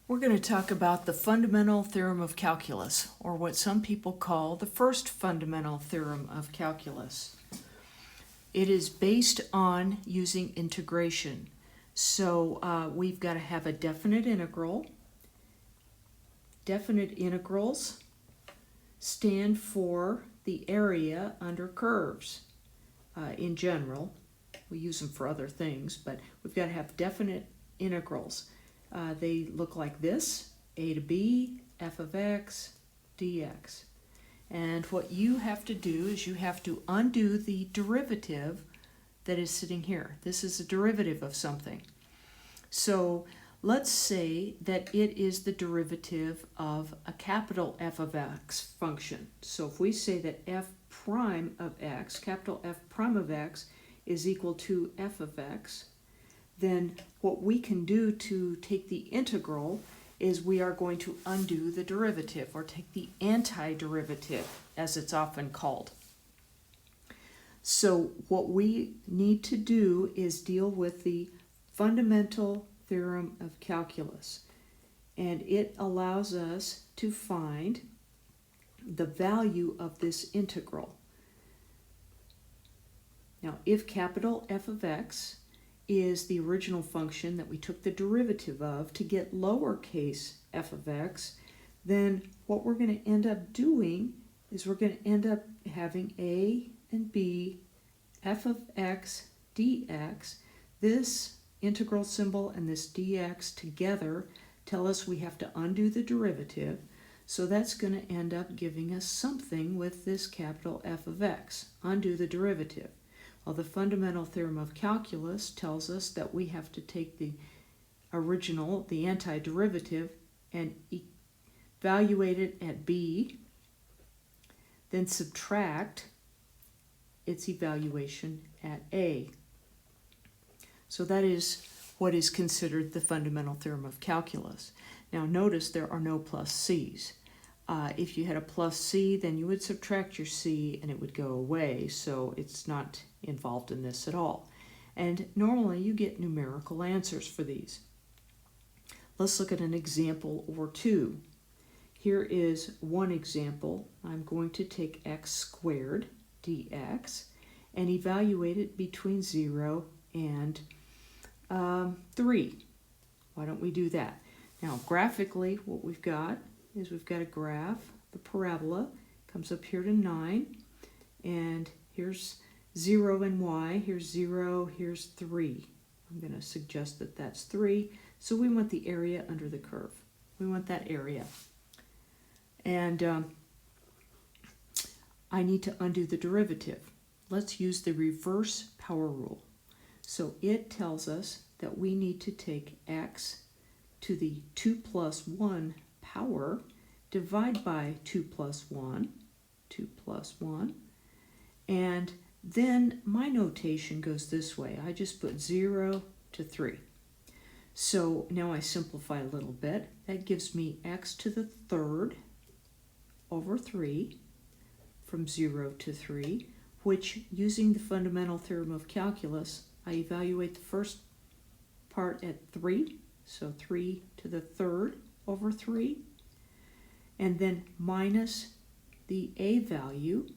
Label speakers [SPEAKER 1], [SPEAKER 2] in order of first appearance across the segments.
[SPEAKER 1] We're going to talk about the fundamental theorem of calculus, or what some people call the first fundamental theorem of calculus. It is based on using integration. So we've got to have a definite integral. Definite integrals stand for the area under curves in general. We use them for other things, but we've got to have definite integrals. They look like this: a to b, f of x, dx. And what you have to do is you have to undo the derivative that is sitting here. This is a derivative of something. So let's say that it is the derivative of a capital F of x function. So if we say that f prime of x, capital F prime of x, is equal to f of x, then what we can do to take the integral is we are going to undo the derivative, or take the antiderivative, as it's often called. So what we need to do is deal with the fundamental theorem of calculus, and it allows us to find the value of this integral. Now, if capital F of x is the original function that we took the derivative of to get lowercase f of x, then what we're going to end up doing is we're going to end up having a and b f of x dx. This integral symbol and this dx together tell us we have to undo the derivative, so that's going to end up giving us something with this capital F of x. Undo the derivative. Well, the fundamental theorem of calculus tells us that we have to take the original, the antiderivative, and evaluate it at b, then subtract its evaluation at a. So that is what is considered the fundamental theorem of calculus. Now notice there are no plus c's. If you had a plus c, then you would subtract your c and it would go away, so it's not involved in this at all. And normally you get numerical answers for these. Let's look at an example or two. Here is one example. I'm going to take x squared dx and evaluate it between 0 and 3. Why don't we do that? Now graphically, what we've got is we've got a graph. The parabola comes up here to 9, and here's 0 and y. Here's 0, here's 3. I'm going to suggest that that's 3. So we want the area under the curve. We want that area. And I need to undo the derivative. Let's use the reverse power rule. So it tells us that we need to take x to the 2 plus 1 power, divide by 2 plus 1, 2 plus 1, and then my notation goes this way. I just put 0 to 3. So now I simplify a little bit. That gives me x to the third over 3 from 0 to 3, which, using the fundamental theorem of calculus, I evaluate the first part at 3, so 3 to the third over 3, and then minus the a value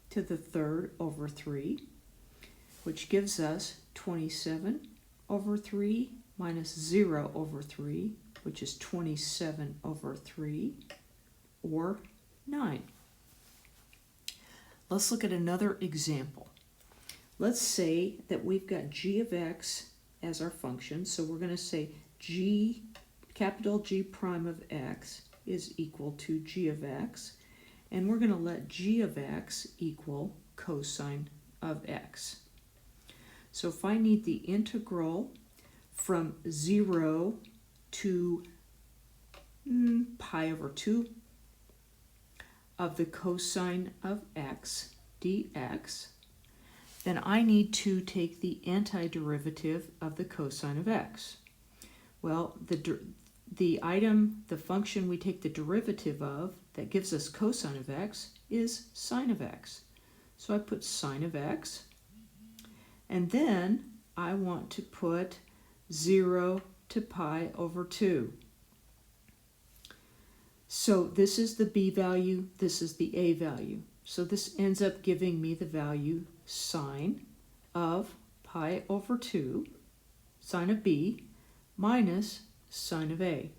[SPEAKER 1] to the third over 3, which gives us 27 over 3 minus 0 over 3, which is 27 over 3, or 9. Let's look at another example. Let's say that we've got g of x as our function, so we're going to say g, capital G prime of x, is equal to g of x, and we're going to let g of x equal cosine of x. So if I need the integral from 0 to pi over 2 of the cosine of x dx, then I need to take the antiderivative of the cosine of x. Well, the function we take the derivative of that gives us cosine of x is sine of x. So I put sine of x, and then I want to put 0 to pi over 2. So this is the b value, this is the a value. So this ends up giving me the value sine of pi over 2, sine of b, minus sine of a.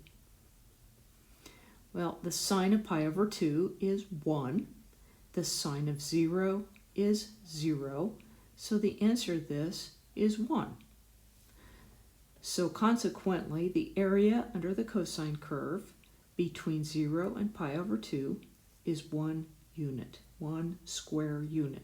[SPEAKER 1] Well, the sine of pi over 2 is 1. The sine of 0 is 0. So the answer to this is 1. So consequently, the area under the cosine curve between 0 and pi over 2 is 1 unit, 1 square unit.